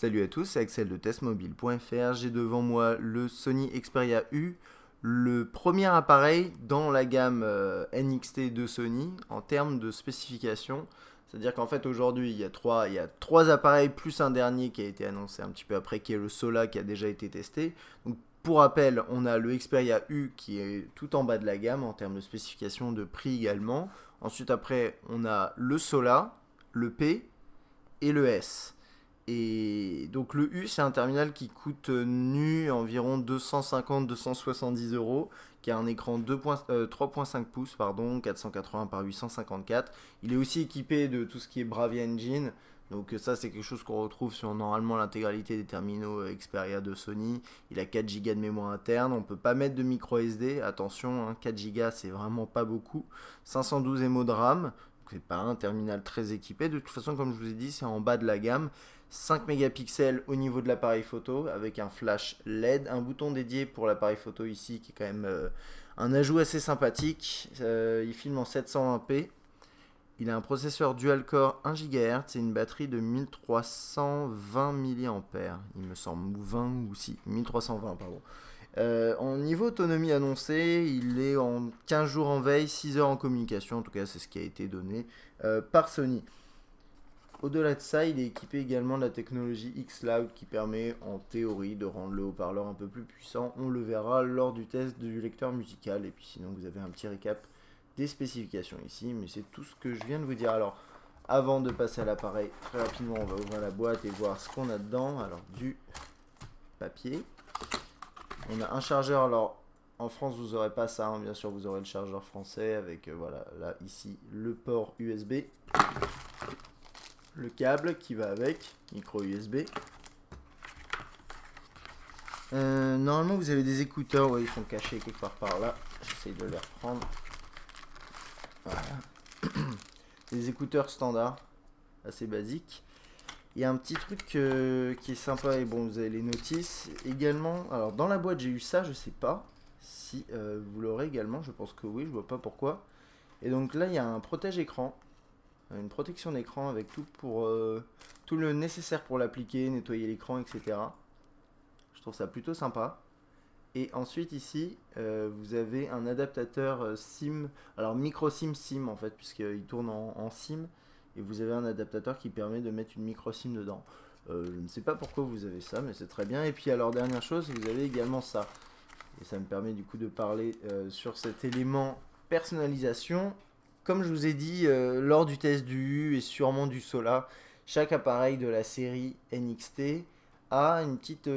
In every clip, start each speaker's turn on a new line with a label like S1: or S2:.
S1: Salut à tous, c'est Axel de testmobile.fr. J'ai devant moi le Sony Xperia U, le premier appareil dans la gamme NXT de Sony en termes de spécifications. C'est-à-dire qu'en fait aujourd'hui il y a trois appareils plus un dernier qui a été annoncé un petit peu après, qui est le Sola qui a déjà été testé. Donc pour rappel, on a le Xperia U qui est tout en bas de la gamme en termes de spécifications, de prix également. Ensuite après on a le Sola, le P et le S. Et donc le U, c'est un terminal qui coûte nu environ 250-270 euros, qui a un écran 3.5 pouces, pardon, 480 par 854. Il est aussi équipé de tout ce qui est Bravia Engine. Donc ça, c'est quelque chose qu'on retrouve sur normalement l'intégralité des terminaux Xperia de Sony. Il a 4 Go de mémoire interne. On ne peut pas mettre de micro SD. Attention, hein, 4 Go, c'est vraiment pas beaucoup. 512 MO de RAM. C'est pas un terminal très équipé. De toute façon, comme je vous ai dit, c'est en bas de la gamme. 5 mégapixels au niveau de l'appareil photo avec un flash LED, un bouton dédié pour l'appareil photo ici qui est quand même un ajout assez sympathique. Il filme en 720p. Il a un processeur dual-core 1 GHz et une batterie de 1320 mAh, il me semble, ou 20 ou si, 1320 pardon. En niveau autonomie annoncée, il est en 15 jours en veille, 6 heures en communication, en tout cas c'est ce qui a été donné par Sony. Au-delà de ça, il est équipé également de la technologie xCloud qui permet en théorie de rendre le haut-parleur un peu plus puissant. On le verra lors du test du lecteur musical. Et puis sinon, vous avez un petit récap des spécifications ici. Mais c'est tout ce que je viens de vous dire. Alors, avant de passer à l'appareil, très rapidement, on va ouvrir la boîte et voir ce qu'on a dedans. Alors, du papier. On a un chargeur. Alors, en France, vous n'aurez pas ça. Hein. Bien sûr, vous aurez le chargeur français avec, voilà, là, ici, le port USB. Le câble qui va avec, micro USB. Normalement, vous avez des écouteurs, ouais, ils sont cachés quelque part par là. J'essaye de les reprendre. Voilà. Des écouteurs standards, assez basiques. Il y a un petit truc qui est sympa, et bon, vous avez les notices également. Alors, dans la boîte, j'ai eu ça, je sais pas si vous l'aurez également, je pense que oui, je vois pas pourquoi. Et donc là, il y a un protège-écran. Une protection d'écran avec tout le nécessaire pour l'appliquer, nettoyer l'écran, etc. Je trouve ça plutôt sympa. Et ensuite ici, vous avez un adaptateur SIM, alors micro SIM en fait, puisqu'il tourne en SIM, et vous avez un adaptateur qui permet de mettre une micro SIM dedans. Je ne sais pas pourquoi vous avez ça, mais c'est très bien. Et puis alors dernière chose, vous avez également ça. Et ça me permet du coup de parler sur cet élément personnalisation. Comme je vous ai dit lors du test du U et sûrement du Sola, chaque appareil de la série NXT a une petite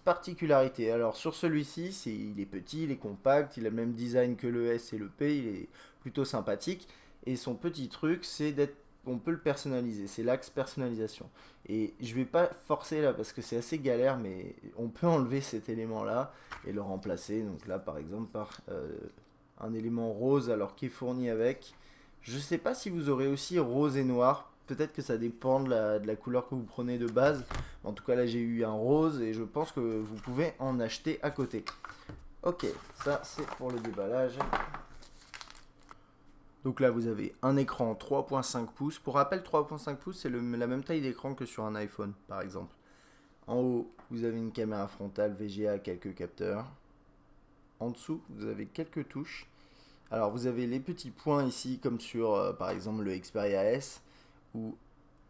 S1: particularité. Alors sur celui-ci, il est petit, il est compact, il a le même design que le S et le P, il est plutôt sympathique. Et son petit truc, c'est d'être, on peut le personnaliser, c'est l'axe personnalisation. Et je vais pas forcer là parce que c'est assez galère, mais on peut enlever cet élément-là et le remplacer. Donc là, par exemple, par un élément rose alors qui est fourni avec. Je sais pas si vous aurez aussi rose et noir. Peut-être que ça dépend de la couleur que vous prenez de base. En tout cas, là, j'ai eu un rose et je pense que vous pouvez en acheter à côté. Ok, ça c'est pour le déballage. Donc là, vous avez un écran 3.5 pouces. Pour rappel, 3.5 pouces, c'est la même taille d'écran que sur un iPhone, par exemple. En haut, vous avez une caméra frontale VGA, quelques capteurs. En dessous, vous avez quelques touches. Alors, vous avez les petits points ici, comme sur, par exemple, le Xperia S, où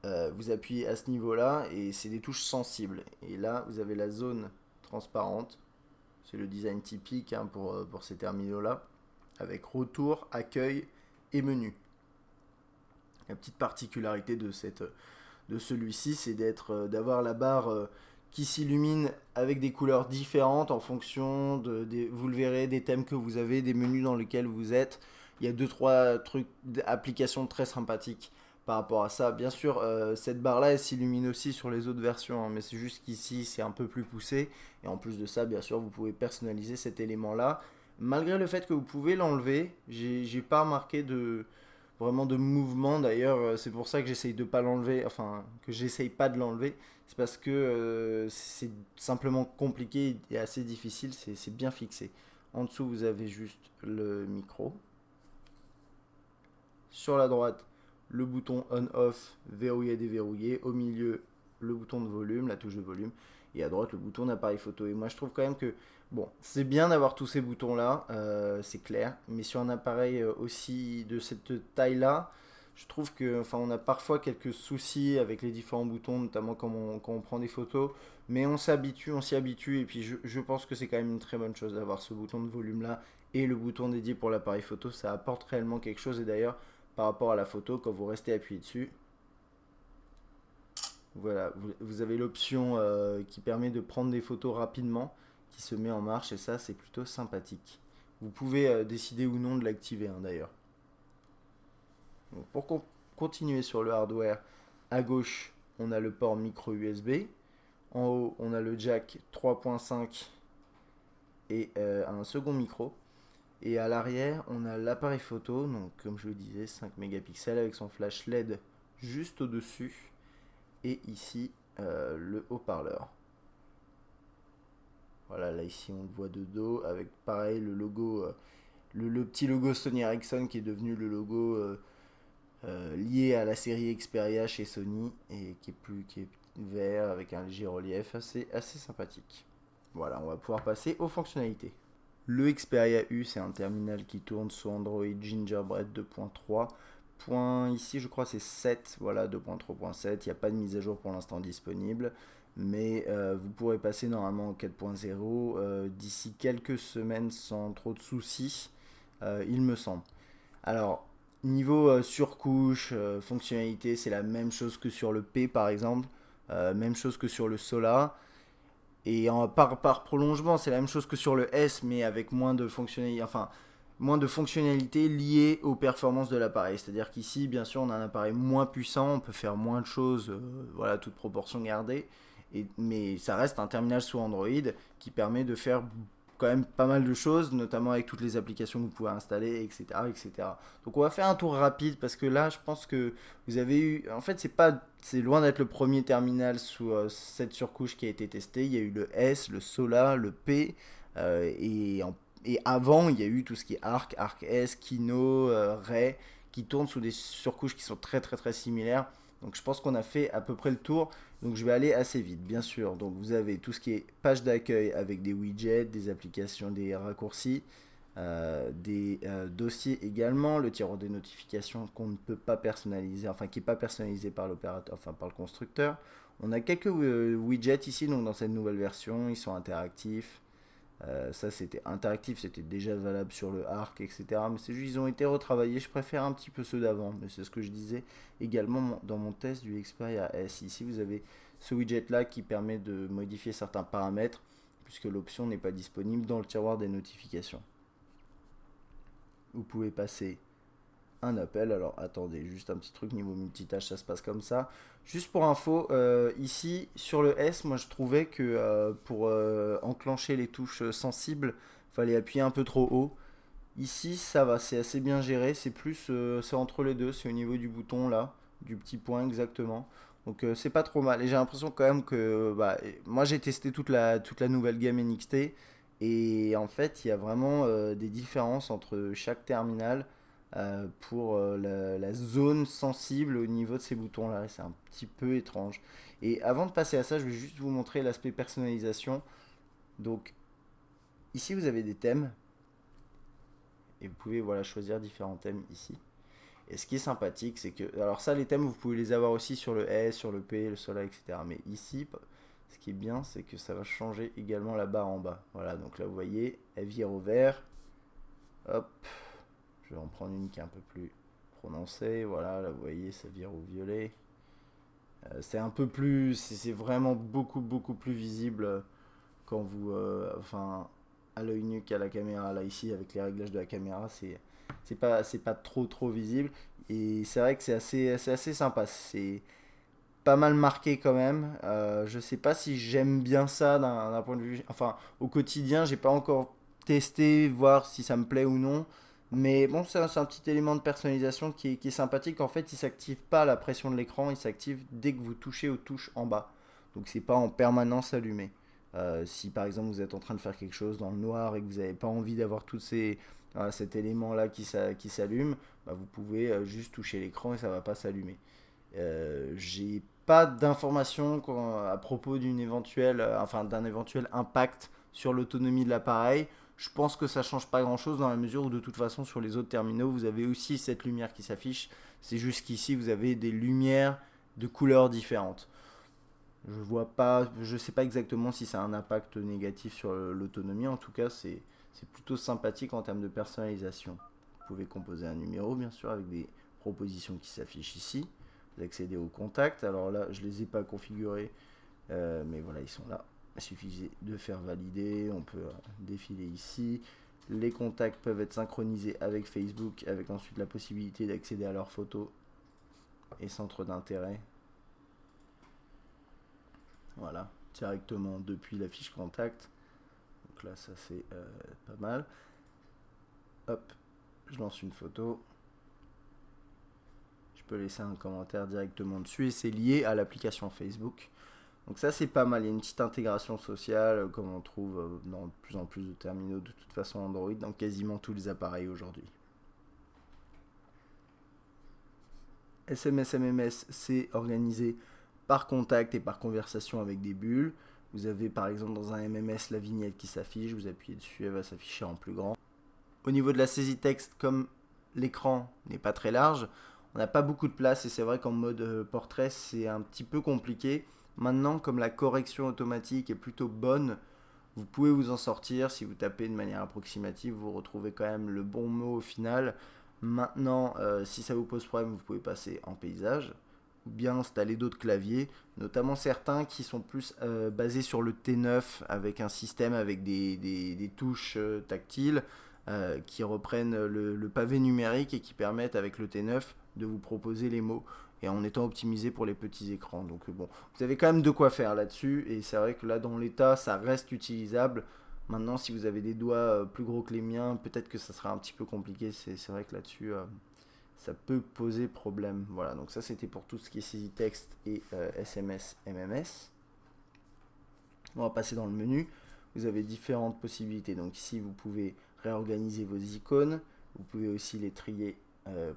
S1: vous appuyez à ce niveau-là, et c'est des touches sensibles. Et là, vous avez la zone transparente. C'est le design typique hein, pour ces terminaux-là, avec retour, accueil et menu. La petite particularité de celui-ci, c'est d'avoir la barre qui s'illumine avec des couleurs différentes en fonction vous le verrez, des thèmes que vous avez, des menus dans lesquels vous êtes. Il y a 2-3 trucs d'applications très sympathiques par rapport à ça. Bien sûr, cette barre-là, elle s'illumine aussi sur les autres versions, hein, mais c'est juste qu'ici, c'est un peu plus poussé. Et en plus de ça, bien sûr, vous pouvez personnaliser cet élément-là. Malgré le fait que vous pouvez l'enlever, j'ai pas remarqué vraiment de mouvement. D'ailleurs, c'est pour ça que j'essaye de pas l'enlever, enfin, que j'essaye pas de l'enlever. C'est parce que c'est simplement compliqué et assez difficile, c'est bien fixé. En dessous, vous avez juste le micro. Sur la droite, le bouton on-off, verrouiller, déverrouiller. Au milieu, le bouton de volume, la touche de volume, et à droite le bouton d'appareil photo. Et moi je trouve quand même que, bon, c'est bien d'avoir tous ces boutons là, c'est clair, mais sur un appareil aussi de cette taille là, je trouve que, enfin, on a parfois quelques soucis avec les différents boutons, notamment quand on prend des photos, mais on s'habitue, on s'y habitue, et puis je pense que c'est quand même une très bonne chose d'avoir ce bouton de volume là et le bouton dédié pour l'appareil photo, ça apporte réellement quelque chose. Et d'ailleurs, par rapport à la photo, quand vous restez appuyé dessus, voilà, vous avez l'option qui permet de prendre des photos rapidement, qui se met en marche, et ça c'est plutôt sympathique. Vous pouvez décider ou non de l'activer d'ailleurs. Donc, pour continuer sur le hardware, à gauche on a le port micro USB, en haut on a le jack 3.5 et un second micro. Et à l'arrière, on a l'appareil photo, donc comme je le disais, 5 mégapixels avec son flash LED juste au-dessus. Et ici, le haut-parleur. Voilà, là ici on le voit de dos avec pareil le logo, le petit logo Sony Ericsson qui est devenu le logo lié à la série Xperia chez Sony et qui est vert avec un léger relief assez sympathique. Voilà, on va pouvoir passer aux fonctionnalités. Le Xperia U, c'est un terminal qui tourne sur Android Gingerbread 2.3. Ici, je crois c'est 7, voilà, 2.3.7. Il n'y a pas de mise à jour pour l'instant disponible, mais vous pourrez passer normalement au 4.0 d'ici quelques semaines sans trop de soucis, il me semble. Alors, niveau surcouche, fonctionnalité, c'est la même chose que sur le P par exemple, même chose que sur le Solar. Et par prolongement, c'est la même chose que sur le S, mais avec moins de fonctionnalités liées aux performances de l'appareil. C'est-à-dire qu'ici, bien sûr, on a un appareil moins puissant, on peut faire moins de choses, voilà, toute proportion gardée. Mais ça reste un terminal sous Android qui permet de faire quand même pas mal de choses, notamment avec toutes les applications que vous pouvez installer, etc., etc. Donc on va faire un tour rapide parce que là, je pense que vous avez eu... En fait, c'est loin d'être le premier terminal sous cette surcouche qui a été testé. Il y a eu le S, le Solar, le P, et avant, il y a eu tout ce qui est Arc, Arc S, Kino, Ray, qui tournent sous des surcouches qui sont très très très similaires. Donc je pense qu'on a fait à peu près le tour. Donc je vais aller assez vite, bien sûr. Donc vous avez tout ce qui est page d'accueil avec des widgets, des applications, des raccourcis, des dossiers également, le tiroir des notifications qu'on ne peut pas personnaliser, enfin qui n'est pas personnalisé par l'opérateur, enfin par le constructeur. On a quelques widgets ici, donc dans cette nouvelle version, ils sont interactifs. Ça c'était interactif, c'était déjà valable sur le Arc, etc. Mais c'est juste ils ont été retravaillés. Je préfère un petit peu ceux d'avant, mais c'est ce que je disais également dans mon test du Xperia S. Ici vous avez ce widget là qui permet de modifier certains paramètres puisque l'option n'est pas disponible dans le tiroir des notifications. Vous pouvez passer un appel. Alors attendez, juste un petit truc niveau multitâche, ça se passe comme ça. Juste pour info, ici sur le S, moi je trouvais que pour enclencher les touches sensibles, fallait appuyer un peu trop haut. Ici ça va, c'est assez bien géré, c'est plus, c'est entre les deux, c'est au niveau du bouton là, du petit point exactement. Donc c'est pas trop mal. Et j'ai l'impression quand même que, bah, moi j'ai testé toute la nouvelle gamme NXT, et en fait il y a vraiment des différences entre chaque terminal pour la zone sensible au niveau de ces boutons là. C'est un petit peu étrange. Et avant de passer à ça, je vais juste vous montrer l'aspect personnalisation. Donc ici vous avez des thèmes et vous pouvez voilà, choisir différents thèmes ici. Et ce qui est sympathique, c'est que, alors ça les thèmes vous pouvez les avoir aussi sur le S, sur le P, le Solar, etc. Mais ici, ce qui est bien, c'est que ça va changer également la barre en bas. Voilà, donc là vous voyez, elle vire au vert. Hop, je vais en prendre une qui est un peu plus prononcée. Voilà, là vous voyez, ça vire au violet. C'est un peu plus, c'est vraiment beaucoup plus visible quand vous, enfin, à l'œil nu qu'à la caméra. Là ici, avec les réglages de la caméra, c'est pas trop visible. Et c'est vrai que c'est assez sympa. C'est pas mal marqué quand même. Je sais pas si j'aime bien ça d'un point de vue, enfin, au quotidien, j'ai pas encore testé, voir si ça me plaît ou non. Mais bon, c'est un petit élément de personnalisation qui est sympathique. En fait, il s'active pas à la pression de l'écran, il s'active dès que vous touchez aux touches en bas. Donc c'est pas en permanence allumé. Si par exemple vous êtes en train de faire quelque chose dans le noir et que vous n'avez pas envie d'avoir voilà, cet élément là qui s'allume, bah, vous pouvez juste toucher l'écran et ça va pas s'allumer. J'ai pas d'informations à propos d'une éventuelle, enfin d'un éventuel impact sur l'autonomie de l'appareil. Je pense que ça change pas grand chose dans la mesure où de toute façon sur les autres terminaux vous avez aussi cette lumière qui s'affiche. C'est juste qu'ici vous avez des lumières de couleurs différentes. Je vois pas, je sais pas exactement si ça a un impact négatif sur l'autonomie. En tout cas, c'est plutôt sympathique en termes de personnalisation. Vous pouvez composer un numéro, bien sûr, avec des propositions qui s'affichent ici. Vous accédez aux contacts. Alors là, je les ai pas configurés, mais voilà, ils sont là. Il suffit de faire valider. On peut défiler ici. Les contacts peuvent être synchronisés avec Facebook, avec ensuite la possibilité d'accéder à leurs photos et centres d'intérêt. Voilà, directement depuis la fiche contact. Donc là, ça c'est pas mal. Hop, je lance une photo. Je peux laisser un commentaire directement dessus et c'est lié à l'application Facebook. Donc ça c'est pas mal, il y a une petite intégration sociale comme on trouve dans de plus en plus de terminaux de toute façon Android dans quasiment tous les appareils aujourd'hui. SMS MMS, c'est organisé par contact et par conversation avec des bulles. Vous avez par exemple dans un MMS la vignette qui s'affiche, vous appuyez dessus, elle va s'afficher en plus grand. Au niveau de la saisie texte, comme l'écran n'est pas très large, on n'a pas beaucoup de place et c'est vrai qu'en mode portrait c'est un petit peu compliqué. Maintenant, comme la correction automatique est plutôt bonne, vous pouvez vous en sortir. Si vous tapez de manière approximative, vous retrouvez quand même le bon mot au final. Maintenant, si ça vous pose problème, vous pouvez passer en paysage ou bien installer d'autres claviers, notamment certains qui sont plus basés sur le T9 avec un système avec des touches tactiles qui reprennent le pavé numérique et qui permettent avec le T9 de vous proposer les mots et en étant optimisé pour les petits écrans. Donc bon, vous avez quand même de quoi faire là-dessus et c'est vrai que là dans l'état ça reste utilisable. Maintenant si vous avez des doigts plus gros que les miens, peut-être que ça sera un petit peu compliqué. C'est vrai que là-dessus ça peut poser problème. Voilà, donc ça c'était pour tout ce qui est saisie texte et SMS MMS. On va passer dans le menu. Vous avez différentes possibilités. Donc ici vous pouvez réorganiser vos icônes. Vous pouvez aussi les trier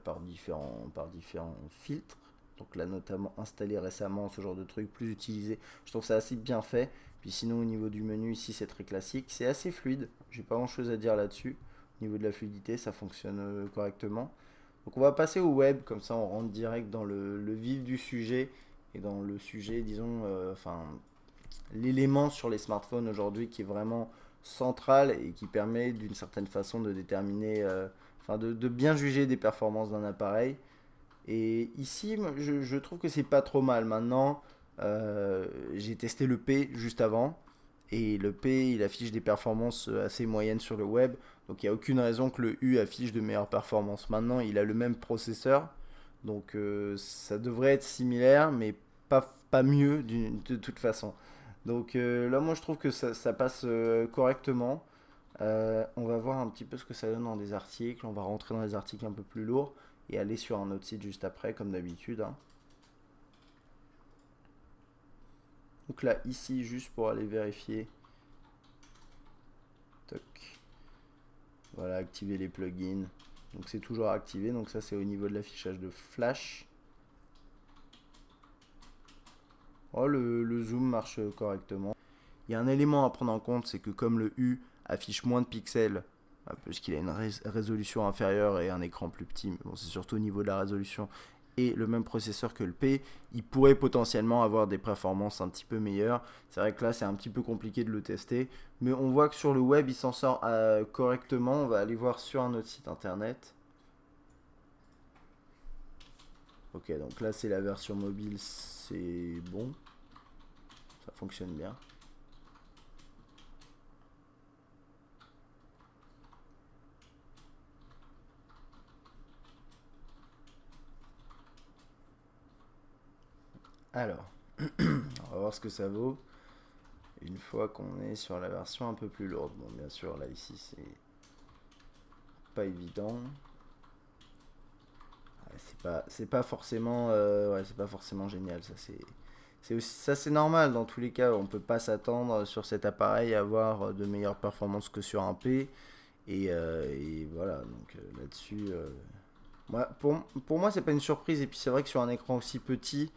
S1: par différents filtres. Donc là notamment installé récemment, ce genre de truc plus utilisé. Je trouve ça assez bien fait. Puis sinon au niveau du menu ici c'est très classique. C'est assez fluide. J'ai pas grand chose à dire là-dessus. Au niveau de la fluidité ça fonctionne correctement. Donc on va passer au web, comme ça on rentre direct dans le vif du sujet et dans le sujet, disons, l'élément sur les smartphones aujourd'hui qui est vraiment central et qui permet d'une certaine façon de déterminer, de bien juger des performances d'un appareil. Et ici, je trouve que c'est pas trop mal. Maintenant, j'ai testé le P juste avant. Et le P, il affiche des performances assez moyennes sur le web. Donc il n'y a aucune raison que le U affiche de meilleures performances. Maintenant, il a le même processeur. Donc ça devrait être similaire, mais pas mieux de toute façon. Donc là, moi, je trouve que ça passe correctement. On va voir un petit peu ce que ça donne dans des articles. On va rentrer dans des articles un peu plus lourds et aller sur un autre site juste après, comme d'habitude, hein. Donc là, ici, juste pour aller vérifier. Toc. Voilà, activer les plugins. Donc c'est toujours activé. Donc ça, c'est au niveau de l'affichage de flash. Oh, le zoom marche correctement. Il y a un élément à prendre en compte, c'est que comme le U affiche moins de pixels, puisqu'il a une résolution inférieure et un écran plus petit, mais bon, c'est surtout au niveau de la résolution, et le même processeur que le P, il pourrait potentiellement avoir des performances un petit peu meilleures. C'est vrai que là, c'est un petit peu compliqué de le tester, mais on voit que sur le web, il s'en sort correctement. On va aller voir sur un autre site internet. Ok, donc là, c'est la version mobile, c'est bon. Ça fonctionne bien. Alors, on va voir ce que ça vaut une fois qu'on est sur la version un peu plus lourde. Bon, bien sûr, là, ici, c'est pas évident. C'est pas forcément, c'est pas forcément génial. Ça, c'est normal dans tous les cas. On peut pas s'attendre sur cet appareil à avoir de meilleures performances que sur un P. Et voilà, donc là-dessus, pour moi, c'est pas une surprise. Et puis c'est vrai que sur un écran aussi petit,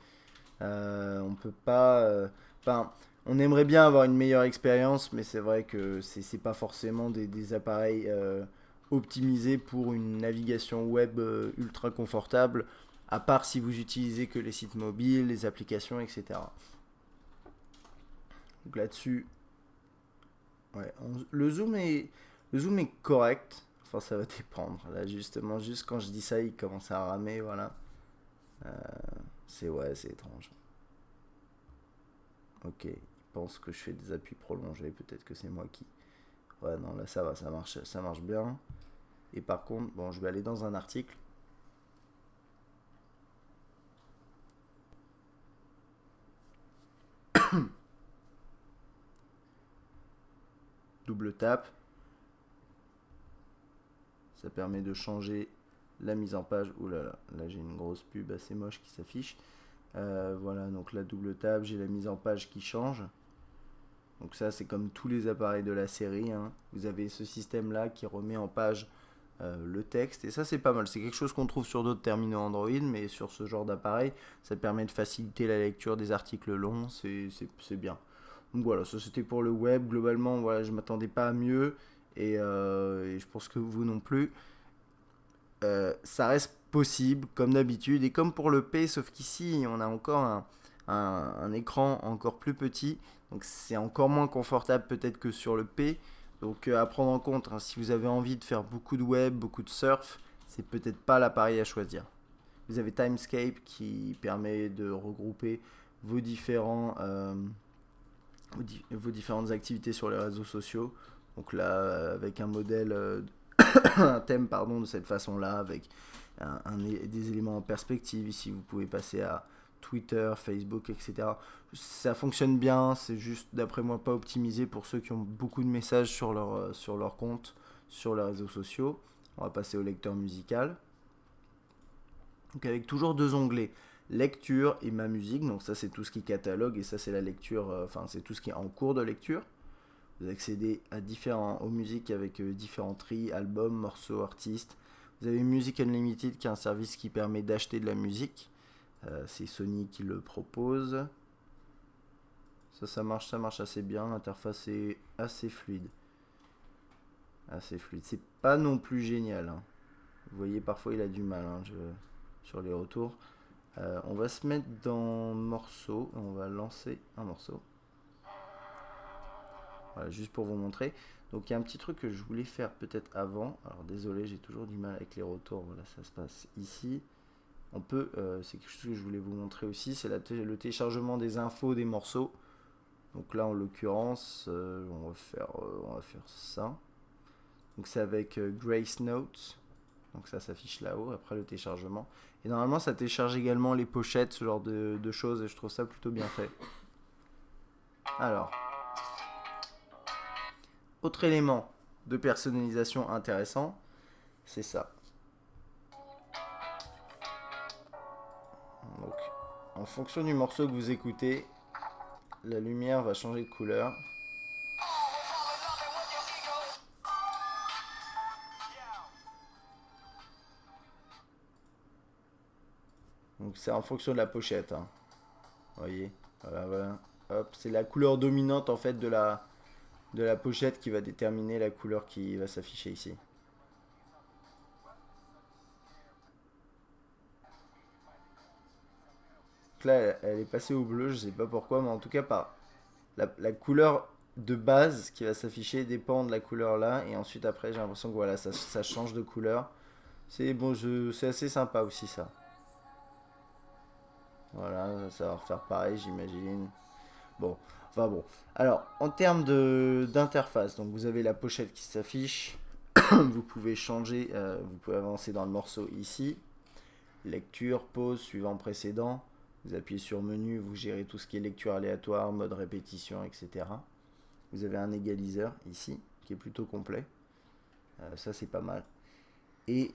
S1: On peut pas. Enfin, on aimerait bien avoir une meilleure expérience, mais c'est vrai que c'est pas forcément des appareils optimisés pour une navigation web ultra confortable, à part si vous utilisez que les sites mobiles, les applications, etc. Donc là-dessus, ouais, le zoom est correct. Enfin, ça va dépendre. Là, justement, juste quand je dis ça, il commence à ramer, voilà. Euh, c'est étrange. Ok, il pense que je fais des appuis prolongés. Peut-être que c'est moi qui. Ouais, non, là ça va, ça marche bien. Et par contre, bon, je vais aller dans un article. Double tap. Ça permet de changer la mise en page. Ouh là là, là j'ai une grosse pub assez moche qui s'affiche. Voilà, donc la double tap, j'ai la mise en page qui change. Donc ça, c'est comme tous les appareils de la série, hein. Vous avez ce système-là qui remet en page le texte. Et ça, c'est pas mal. C'est quelque chose qu'on trouve sur d'autres terminaux Android, mais sur ce genre d'appareil, ça permet de faciliter la lecture des articles longs. C'est bien. Donc voilà, ça c'était pour le web. Globalement, voilà, je m'attendais pas à mieux. Et je pense que vous non plus. Ça reste possible, comme d'habitude. Et comme pour le P, sauf qu'ici, on a encore un écran encore plus petit. Donc c'est encore moins confortable peut-être que sur le P. Donc à prendre en compte, hein, si vous avez envie de faire beaucoup de web, beaucoup de surf, c'est peut-être pas l'appareil à choisir. Vous avez Timescape qui permet de regrouper vos vos différentes activités sur les réseaux sociaux. Donc là, avec un modèle, un thème pardon, de cette façon-là, avec des éléments en perspective. Ici, vous pouvez passer à Twitter, Facebook, etc. Ça fonctionne bien, c'est juste d'après moi pas optimisé pour ceux qui ont beaucoup de messages sur leur compte, sur les réseaux sociaux. On va passer au lecteur musical. Donc avec toujours deux onglets, lecture et ma musique. Donc ça c'est tout ce qui catalogue et ça c'est la lecture, enfin c'est tout ce qui est en cours de lecture. Vous accédez aux musiques avec différents tris, albums, morceaux, artistes. Vous avez Music Unlimited qui est un service qui permet d'acheter de la musique. C'est Sony qui le propose. Ça marche assez bien. L'interface est assez fluide. Assez fluide. C'est pas non plus génial, hein. Vous voyez, parfois il a du mal, hein, sur les retours. On va se mettre dans morceau. On va lancer un morceau. Voilà, juste pour vous montrer. Donc il y a un petit truc que je voulais faire peut-être avant. Alors désolé, j'ai toujours du mal avec les retours. Voilà, ça se passe ici. C'est quelque chose que je voulais vous montrer aussi, c'est le téléchargement des infos des morceaux. Donc là en l'occurrence, on va faire ça. Donc c'est avec Grace Notes. Donc ça s'affiche là-haut après le téléchargement. Et normalement ça télécharge également les pochettes, ce genre de choses, et je trouve ça plutôt bien fait. Alors, autre élément de personnalisation intéressant, c'est ça. Donc, en fonction du morceau que vous écoutez, la lumière va changer de couleur. Donc c'est en fonction de la pochette, hein. Vous voyez, voilà. Hop, c'est la couleur dominante en fait de la pochette qui va déterminer la couleur qui va s'afficher ici. Donc là, elle est passée au bleu, je sais pas pourquoi, mais en tout cas, la couleur de base qui va s'afficher dépend de la couleur là, et ensuite après, j'ai l'impression que voilà, ça change de couleur. C'est bon, c'est assez sympa aussi ça. Voilà, ça va refaire pareil, j'imagine. Bon, enfin bon. Alors, en termes d'interface, donc vous avez la pochette qui s'affiche. Vous pouvez changer, vous pouvez avancer dans le morceau ici. Lecture, pause, suivant précédent. Vous appuyez sur menu, vous gérez tout ce qui est lecture aléatoire, mode répétition, etc. Vous avez un égaliseur ici, qui est plutôt complet. Ça, c'est pas mal. Et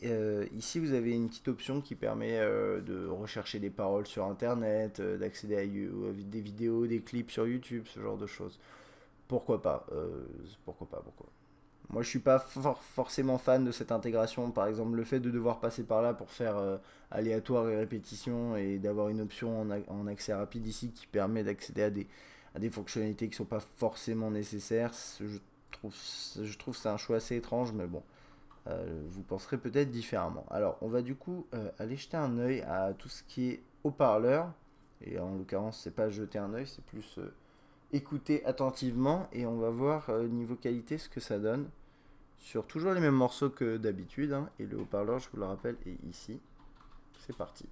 S1: ici, vous avez une petite option qui permet de rechercher des paroles sur Internet, d'accéder à des vidéos, des clips sur YouTube, ce genre de choses. Pourquoi pas, pourquoi pas, pourquoi. Moi, je suis pas forcément fan de cette intégration. Par exemple, le fait de devoir passer par là pour faire aléatoire et répétition et d'avoir une option en accès rapide ici qui permet d'accéder à des fonctionnalités qui sont pas forcément nécessaires. Trouve, je trouve que c'est un choix assez étrange, mais bon, vous penserez peut-être différemment. Alors, on va du coup aller jeter un œil à tout ce qui est haut-parleur. Et en l'occurrence, c'est pas jeter un œil, c'est plus écouter attentivement et on va voir niveau qualité ce que ça donne sur toujours les mêmes morceaux que d'habitude, hein. Et le haut-parleur, je vous le rappelle, est ici. C'est parti.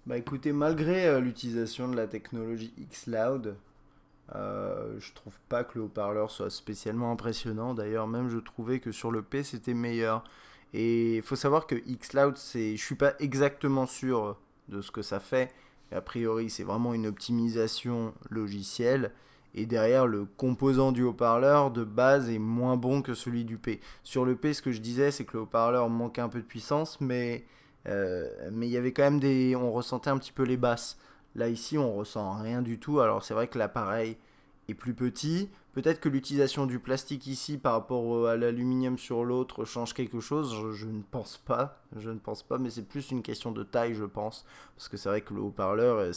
S1: Bah écoutez, malgré l'utilisation de la technologie xCloud, je trouve pas que le haut-parleur soit spécialement impressionnant. D'ailleurs, même je trouvais que sur le P c'était meilleur. Et il faut savoir que xCloud, je suis pas exactement sûr de ce que ça fait. A priori, c'est vraiment une optimisation logicielle. Et derrière, le composant du haut-parleur de base est moins bon que celui du P. Sur le P, ce que je disais, c'est que le haut-parleur manquait un peu de puissance, mais il y avait quand même on ressentait un petit peu les basses. Là, ici, on ressent rien du tout. Alors, c'est vrai que l'appareil est plus petit. Peut-être que l'utilisation du plastique ici par rapport à l'aluminium sur l'autre change quelque chose. Je ne pense pas. Je ne pense pas, mais c'est plus une question de taille, je pense. Parce que c'est vrai que le haut-parleur,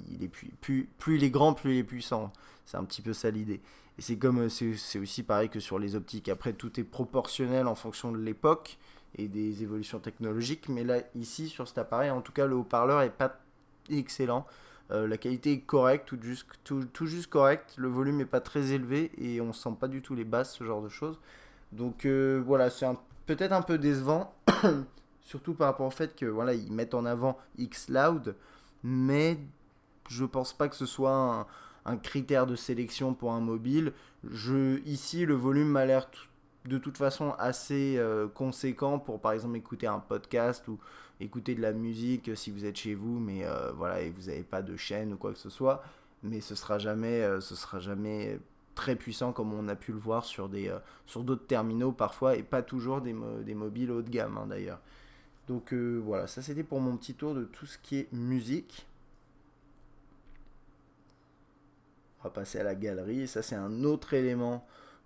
S1: il est plus il est grand, plus il est puissant. C'est un petit peu ça l'idée. Et c'est comme c'est aussi pareil que sur les optiques. Après, tout est proportionnel en fonction de l'époque et des évolutions technologiques. Mais là, ici, sur cet appareil, en tout cas, le haut-parleur est pas excellent. La qualité est correcte, tout juste correcte. Le volume n'est pas très élevé et on sent pas du tout les basses, ce genre de choses. Donc voilà, peut-être un peu décevant, surtout par rapport au fait que voilà, ils mettent en avant xCloud, mais je pense pas que ce soit un critère de sélection pour un mobile. Ici, le volume m'a l'air de toute façon assez conséquent pour par exemple écouter un podcast ou écouter de la musique si vous êtes chez vous, mais voilà, et vous n'avez pas de chaîne ou quoi que ce soit. Mais ce sera jamais très puissant comme on a pu le voir sur d'autres terminaux parfois et pas toujours des mobiles haut de gamme, hein, d'ailleurs. Donc voilà, ça c'était pour mon petit tour de tout ce qui est musique. On va passer à la galerie. Et ça, c'est un autre élément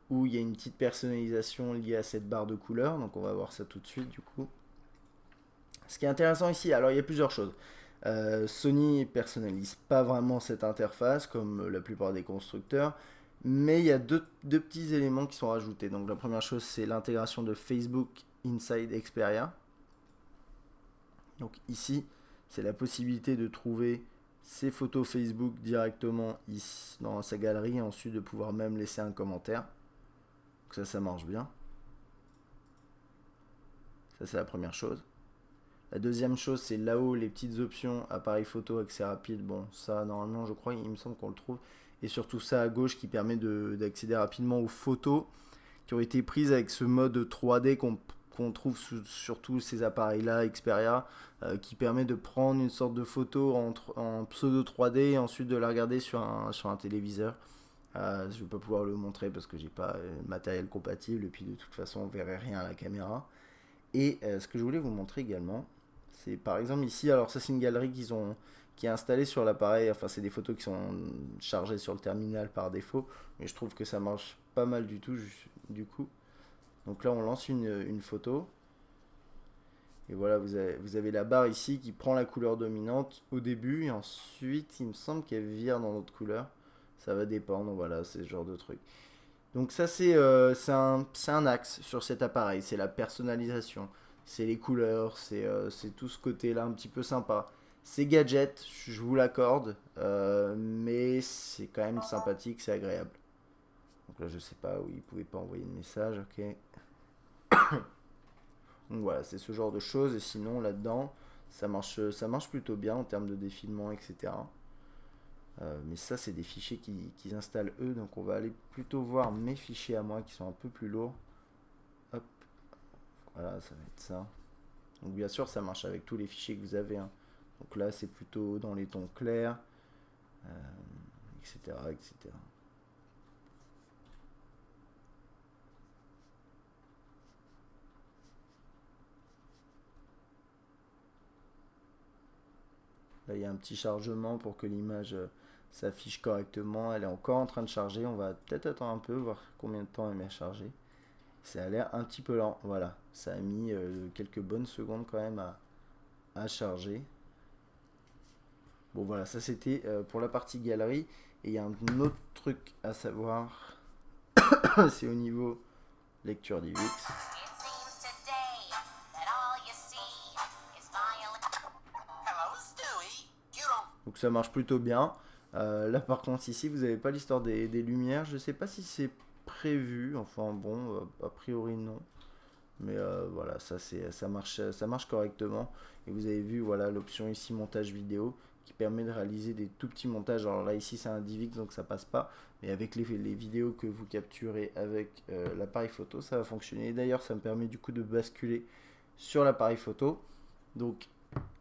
S1: où il y a une petite personnalisation liée à cette barre de couleurs. Donc, on va voir ça tout de suite, du coup. Ce qui est intéressant ici, alors il y a plusieurs choses. Sony personnalise pas vraiment cette interface, comme la plupart des constructeurs. Mais il y a deux petits éléments qui sont rajoutés. Donc, la première chose, c'est l'intégration de Facebook Inside Xperia. Donc, ici, c'est la possibilité de trouver ses photos Facebook directement ici dans sa galerie et ensuite de pouvoir même laisser un commentaire. Donc ça marche bien. Ça, c'est la première chose. La deuxième chose, c'est là-haut les petites options appareil photo accès rapide. Bon, ça, normalement, je crois, il me semble qu'on le trouve. Et surtout ça à gauche qui permet d'accéder rapidement aux photos qui ont été prises avec ce mode 3D qu'on trouve sur tous ces appareils-là, Xperia, qui permet de prendre une sorte de photo en pseudo 3D et ensuite de la regarder sur un téléviseur. Je ne vais pas pouvoir le montrer parce que j'ai pas matériel compatible et puis de toute façon on verrait rien à la caméra. Et ce que je voulais vous montrer également, c'est par exemple ici, alors ça c'est une galerie qui est installée sur l'appareil, enfin c'est des photos qui sont chargées sur le terminal par défaut, mais je trouve que ça marche pas mal du tout du coup. Donc là on lance une photo, et voilà vous avez la barre ici qui prend la couleur dominante au début, et ensuite il me semble qu'elle vire dans l'autre couleur, ça va dépendre, voilà c'est ce genre de truc. Donc ça c'est un axe sur cet appareil, c'est la personnalisation, c'est les couleurs, c'est tout ce côté-là un petit peu sympa. C'est gadget, je vous l'accorde, mais c'est quand même sympathique, c'est agréable. Donc là je sais pas, oui, il pouvait pas envoyer de message, ok. Donc voilà, c'est ce genre de choses, et sinon là-dedans, ça marche plutôt bien en termes de défilement, etc. Mais ça, c'est des fichiers qu'ils installent eux, donc on va aller plutôt voir mes fichiers à moi qui sont un peu plus lourds. Hop, voilà, ça va être ça. Donc bien sûr, ça marche avec tous les fichiers que vous avez, hein. Donc là, c'est plutôt dans les tons clairs, etc., etc. Là, il y a un petit chargement pour que l'image s'affiche correctement. Elle est encore en train de charger. On va peut-être attendre un peu, voir combien de temps elle met à charger. Ça a l'air un petit peu lent. Voilà, ça a mis quelques bonnes secondes quand même à charger. Bon voilà, ça c'était pour la partie galerie. Et il y a un autre truc à savoir, c'est au niveau lecture DivX. Donc ça marche plutôt bien. Là par contre ici vous n'avez pas l'histoire des lumières. Je ne sais pas si c'est prévu. Enfin bon, a priori non. Mais voilà, ça marche correctement. Et vous avez vu voilà l'option ici montage vidéo qui permet de réaliser des tout petits montages. Alors là ici c'est un DivX donc ça passe pas. Mais avec les vidéos que vous capturez avec l'appareil photo, ça va fonctionner. D'ailleurs ça me permet du coup de basculer sur l'appareil photo. Donc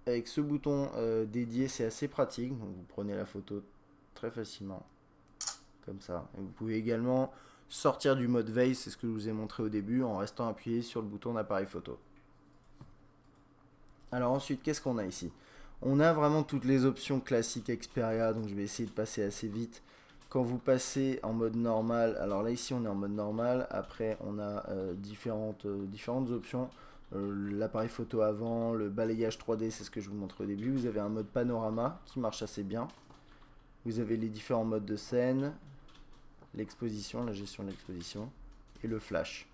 S1: avec ce bouton dédié, c'est assez pratique. Donc vous prenez la photo très facilement, comme ça. Et vous pouvez également sortir du mode veille, c'est ce que je vous ai montré au début, en restant appuyé sur le bouton d'appareil photo. Alors ensuite, qu'est-ce qu'on a ici? On a vraiment toutes les options classiques Xperia, donc je vais essayer de passer assez vite. Quand vous passez en mode normal, alors là ici on est en mode normal, après on a différentes options. L'appareil photo avant, le balayage 3D, c'est ce que je vous montre au début. Vous avez un mode panorama qui marche assez bien. Vous avez les différents modes de scène, l'exposition, la gestion de l'exposition et le flash.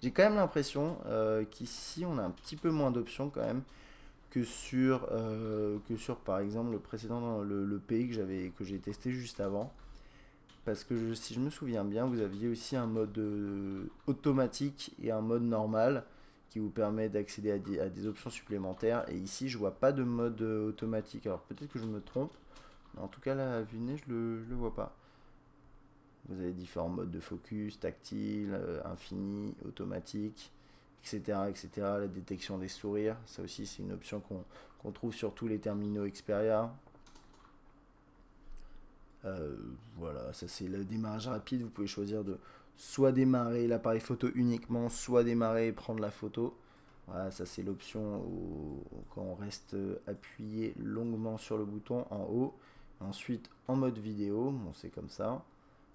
S1: J'ai quand même l'impression qu'ici on a un petit peu moins d'options quand même que sur par exemple le précédent, le P que j'ai testé juste avant. Parce que si je me souviens bien, vous aviez aussi un mode automatique et un mode normal qui vous permet d'accéder à des options supplémentaires. Et ici, je vois pas de mode automatique. Alors peut-être que je me trompe, mais en tout cas, là, à vue de nez, je le vois pas. Vous avez différents modes de focus, tactile, infini, automatique, etc., etc. La détection des sourires, ça aussi, c'est une option qu'on trouve sur tous les terminaux Xperia. Voilà, ça c'est le démarrage rapide. Vous pouvez choisir de soit démarrer l'appareil photo uniquement, soit démarrer et prendre la photo. Voilà, ça c'est l'option quand on reste appuyé longuement sur le bouton en haut. Ensuite en mode vidéo, bon c'est comme ça.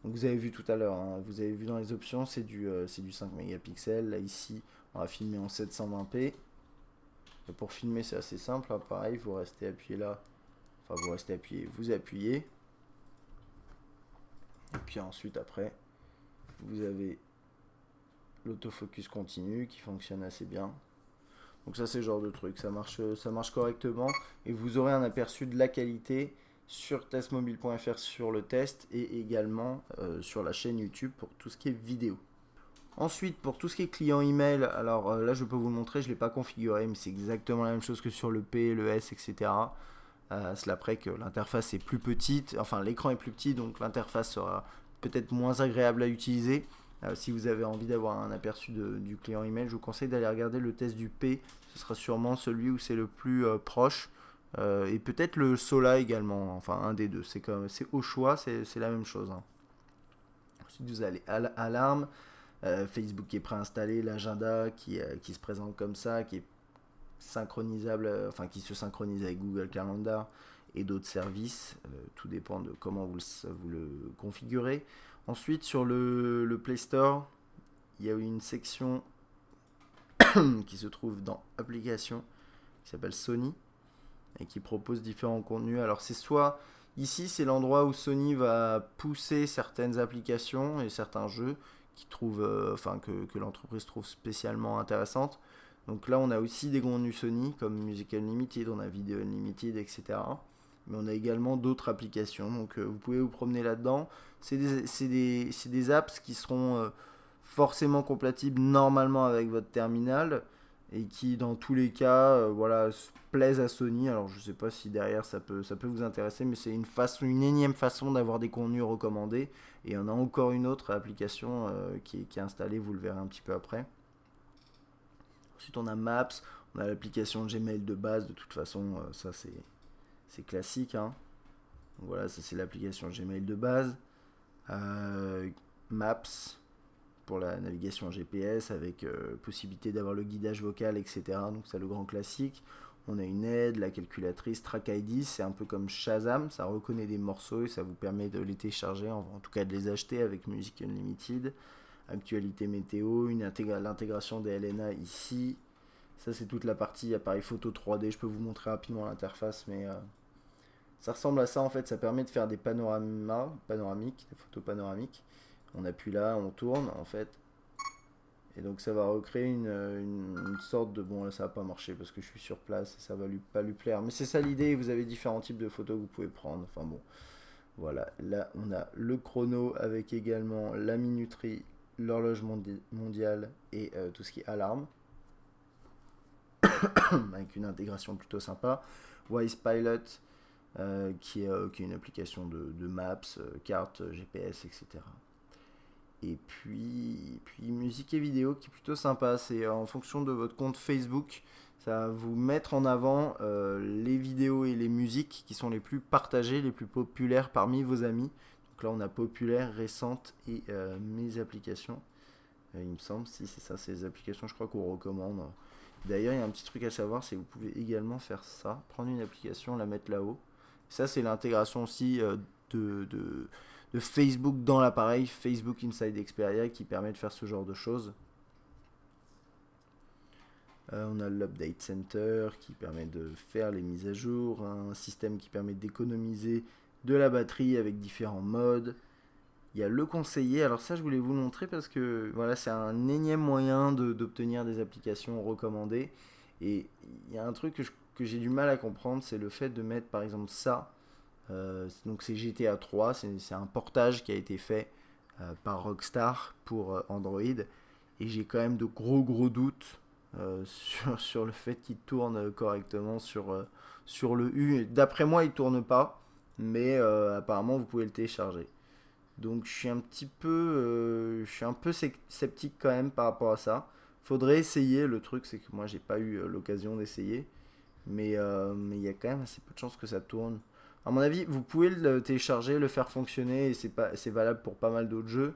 S1: Donc vous avez vu tout à l'heure, hein, vous avez vu dans les options, c'est du 5 mégapixels. Là ici, on va filmer en 720p. Et pour filmer c'est assez simple, hein, pareil, vous restez appuyé là. Enfin vous restez appuyé, vous appuyez. Et puis ensuite après, vous avez l'autofocus continu qui fonctionne assez bien. Donc ça c'est le genre de truc, ça marche correctement et vous aurez un aperçu de la qualité sur testmobile.fr sur le test et également sur la chaîne YouTube pour tout ce qui est vidéo. Ensuite, pour tout ce qui est client email, alors là je peux vous le montrer, je ne l'ai pas configuré, mais c'est exactement la même chose que sur le P, le S, etc. Cela près que l'interface est plus petite, enfin l'écran est plus petit, donc l'interface sera peut-être moins agréable à utiliser. Si vous avez envie d'avoir un aperçu du client email, je vous conseille d'aller regarder le test du P, ce sera sûrement celui où c'est le plus proche. Et peut-être le Sola également, enfin un des deux, c'est au choix, c'est la même chose, hein. Ensuite vous allez à l'arme, Facebook qui est préinstallé, l'agenda qui se présente comme ça, qui est synchronisable, enfin qui se synchronise avec Google Calendar et d'autres services. Tout dépend de comment vous le configurez. Ensuite, sur le Play Store, il y a une section qui se trouve dans Applications qui s'appelle Sony et qui propose différents contenus. Alors, c'est soit Ici, c'est l'endroit où Sony va pousser certaines applications et certains jeux que l'entreprise trouve spécialement intéressantes. Donc là, on a aussi des contenus Sony comme Music Unlimited, on a Video Unlimited, etc. Mais on a également d'autres applications. Donc vous pouvez vous promener là-dedans. C'est des apps qui seront forcément compatibles normalement avec votre terminal et qui dans tous les cas voilà, plaisent à Sony. Alors je sais pas si derrière ça peut vous intéresser, mais c'est une énième façon d'avoir des contenus recommandés. Et il y en a encore une autre application qui est installée, vous le verrez un petit peu après. Ensuite on a Maps, on a l'application Gmail de base, de toute façon ça c'est classique. Hein. Donc voilà, ça c'est l'application Gmail de base. Maps pour la navigation GPS avec possibilité d'avoir le guidage vocal, etc. Donc c'est le grand classique. On a une aide, la calculatrice Track ID, c'est un peu comme Shazam, ça reconnaît des morceaux et ça vous permet de les télécharger, en tout cas de les acheter avec Music Unlimited. Actualité météo, l'intégration des LNA ici. Ça c'est toute la partie appareil photo 3D, je peux vous montrer rapidement l'interface, mais ça ressemble à ça en fait, ça permet de faire des panoramiques, des photos panoramiques. On appuie là, on tourne en fait. Et donc ça va recréer une sorte de... Bon là ça va pas marcher parce que je suis sur place et ça va pas lui plaire. Mais c'est ça l'idée, vous avez différents types de photos que vous pouvez prendre. Enfin bon, voilà. Là on a le chrono avec également la minuterie, l'horloge mondiale et tout ce qui est alarme. Avec une intégration plutôt sympa. Wise Pilot, qui est une application de maps, cartes, GPS, etc. Et puis musique et vidéo qui est plutôt sympa. C'est en fonction de votre compte Facebook, ça va vous mettre en avant les vidéos et les musiques qui sont les plus partagées, les plus populaires parmi vos amis. Donc là on a populaire, récente et mes applications. Il me semble, si c'est ça, c'est les applications je crois qu'on recommande. D'ailleurs il y a un petit truc à savoir, c'est que vous pouvez également faire ça, prendre une application, la mettre là-haut. Ça c'est l'intégration aussi de Facebook dans l'appareil, Facebook Inside Xperia qui permet de faire ce genre de choses. On a l'Update Center qui permet de faire les mises à jour, un système qui permet d'économiser de la batterie avec différents modes. Il y a le conseiller, alors ça je voulais vous le montrer parce que voilà, c'est un énième moyen d'obtenir des applications recommandées. Et il y a un truc que j'ai du mal à comprendre, c'est le fait de mettre par exemple ça. Donc c'est GTA 3, c'est un portage qui a été fait par Rockstar pour Android. Et j'ai quand même de gros doutes sur le fait qu'il tourne correctement sur le U. D'après moi il tourne pas, mais apparemment vous pouvez le télécharger. Donc je suis un peu sceptique quand même par rapport à ça. Faudrait essayer. Le truc c'est que moi j'ai pas eu l'occasion d'essayer, mais il y a quand même assez peu de chances que ça tourne. À mon avis, vous pouvez le télécharger, le faire fonctionner et c'est valable pour pas mal d'autres jeux,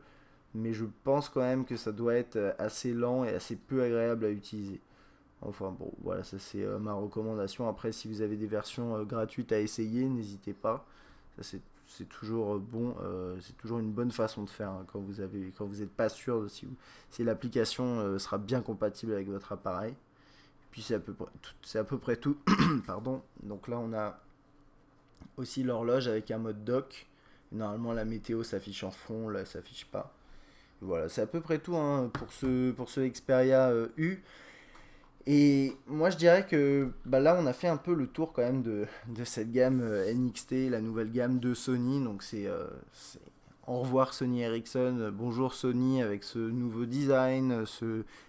S1: mais je pense quand même que ça doit être assez lent et assez peu agréable à utiliser. Enfin bon, voilà, ça c'est ma recommandation. Après, si vous avez des versions gratuites à essayer, n'hésitez pas. Ça c'est toujours bon, c'est toujours une bonne façon de faire hein, quand vous n'êtes pas sûr de si l'application sera bien compatible avec votre appareil. Puis c'est à peu près tout. Pardon. Donc là on a aussi l'horloge avec un mode dock. Normalement la météo s'affiche en fond, là ça s'affiche pas. Voilà, c'est à peu près tout hein, pour ce Xperia U. Et moi je dirais que bah là on a fait un peu le tour quand même de cette gamme NXT, la nouvelle gamme de Sony. Donc c'est au revoir Sony Ericsson, bonjour Sony avec ce nouveau design,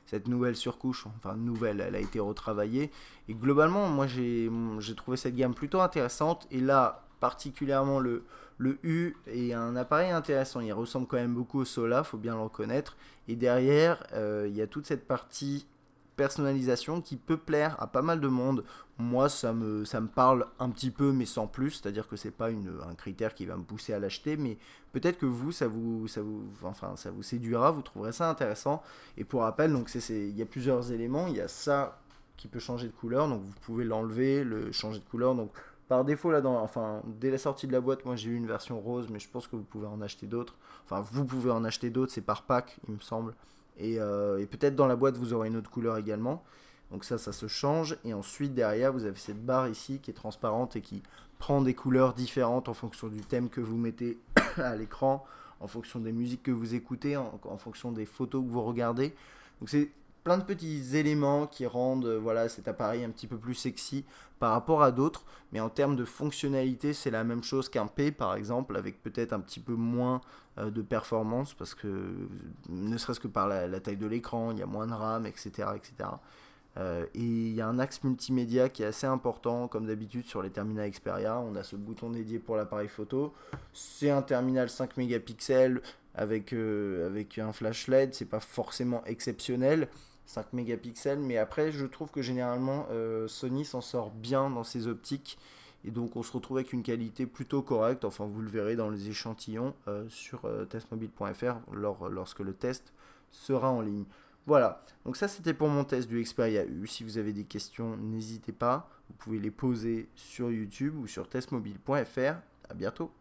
S1: cette nouvelle surcouche, enfin nouvelle, elle a été retravaillée. Et globalement moi j'ai trouvé cette gamme plutôt intéressante. Et là particulièrement le U est un appareil intéressant, il ressemble quand même beaucoup au Sola, faut bien le reconnaître. Et derrière il y a toute cette partie personnalisation qui peut plaire à pas mal de monde. Moi, ça me parle un petit peu, mais sans plus. C'est-à-dire que c'est pas un critère qui va me pousser à l'acheter, mais peut-être que vous, ça vous séduira, vous trouverez ça intéressant. Et pour rappel, donc il y a plusieurs éléments. Il y a ça qui peut changer de couleur, donc vous pouvez l'enlever, le changer de couleur. Donc par défaut là, dès la sortie de la boîte, moi j'ai eu une version rose, mais je pense que vous pouvez en acheter d'autres. Enfin, vous pouvez en acheter d'autres, c'est par pack, il me semble. Et peut-être dans la boîte vous aurez une autre couleur également. Donc ça se change. Et ensuite, derrière, vous avez cette barre ici qui est transparente et qui prend des couleurs différentes en fonction du thème que vous mettez à l'écran, en fonction des musiques que vous écoutez, en fonction des photos que vous regardez. Donc c'est plein de petits éléments qui rendent voilà, cet appareil un petit peu plus sexy par rapport à d'autres. Mais en termes de fonctionnalité, c'est la même chose qu'un P par exemple, avec peut-être un petit peu moins de performance, parce que ne serait-ce que par la taille de l'écran, il y a moins de RAM, etc. etc. Et il y a un axe multimédia qui est assez important, comme d'habitude sur les terminals Xperia. On a ce bouton dédié pour l'appareil photo. C'est un terminal 5 mégapixels avec un flash LED. C'est pas forcément exceptionnel, 5 mégapixels, mais après je trouve que généralement Sony s'en sort bien dans ses optiques. Et donc on se retrouve avec une qualité plutôt correcte. Enfin, vous le verrez dans les échantillons sur testmobile.fr lorsque le test sera en ligne. Voilà, donc ça c'était pour mon test du Xperia U. Si vous avez des questions, n'hésitez pas, vous pouvez les poser sur YouTube ou sur testmobile.fr. À bientôt.